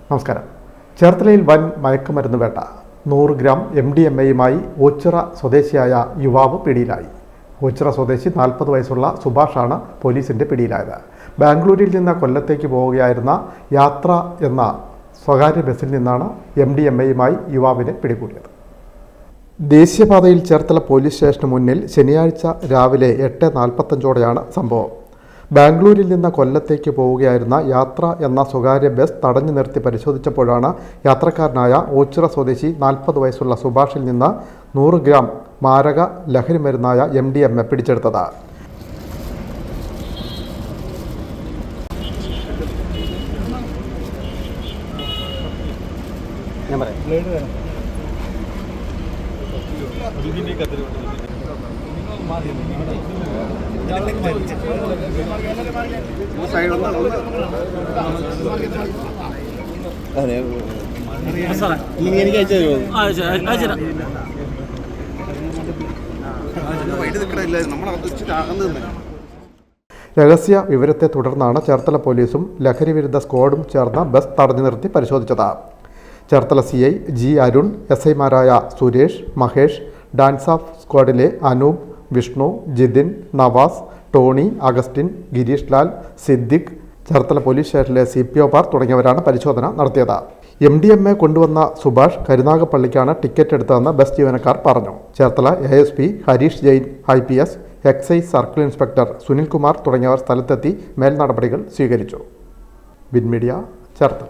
നമസ്കാരം. ചേർത്തലയിൽ വൻ മയക്കുമരുന്ന് വേട്ട. 100 ഗ്രാം MDMA-യുമായി ഓച്ചിറ സ്വദേശിയായ യുവാവ് പിടിയിലായി. ഓച്ചിറ സ്വദേശി 40 വയസ്സുള്ള സുഭാഷാണ് പോലീസിന്റെ പിടിയിലായത്. ബാംഗ്ലൂരിൽ നിന്ന് കൊല്ലത്തേക്ക് പോവുകയായിരുന്ന യാത്ര എന്ന സ്വകാര്യ ബസ്സിൽ നിന്നാണ് MDMA-യുമായി യുവാവിനെ പിടികൂടിയത്. ദേശീയപാതയിൽ ചേർത്തല പോലീസ് സ്റ്റേഷന് മുന്നിൽ ശനിയാഴ്ച രാവിലെ 8:45-ഓടെയാണ് സംഭവം. ബാംഗ്ലൂരിൽ നിന്ന് കൊല്ലത്തേക്ക് പോവുകയായിരുന്ന യാത്ര എന്ന സ്വകാര്യ ബസ് തടഞ്ഞു നിർത്തി പരിശോധിച്ചപ്പോഴാണ് യാത്രക്കാരനായ ഓച്ചിറ സ്വദേശി 40 വയസ്സുള്ള സുഭാഷിൽ നിന്ന് 100 ഗ്രാം മാരക ലഹരി മരുന്നായ MDMA പിടിച്ചെടുത്തത്. രഹസ്യ വിവരത്തെ തുടർന്നാണ് ചേർത്തല പോലീസും ലഹരി വിരുദ്ധ സ്ക്വാഡും ചേർന്ന് ബസ് തടഞ്ഞു നിർത്തി പരിശോധിച്ചത്. ചേർത്തല CI G അരുൺ, SI-മാരായ സുരേഷ്, മഹേഷ്, ഡാൻസ് ഓഫ് സ്ക്വാഡിലെ അനൂപ്, വിഷ്ണു, ജിതിൻ, നവാസ്, ടോണി, അഗസ്റ്റിൻ, ഗിരീഷ് ലാൽ, സിദ്ദിഖ്, ചേർത്തല പോലീസ് സ്റ്റേഷനിലെ CPO തുടങ്ങിയവരാണ് പരിശോധന നടത്തിയത്. MDMA കൊണ്ടുവന്ന സുഭാഷ് കരുനാഗപ്പള്ളിക്കാണ് ടിക്കറ്റ് എടുത്തതെന്ന് ബസ് ജീവനക്കാർ പറഞ്ഞു. Cherthala ASP Harish Jain, IPS, excise circle inspector Sunilkumar തുടങ്ങിയവർ സ്ഥലത്തെത്തി മേൽനടപടികൾ സ്വീകരിച്ചു. Win media, Cherthala.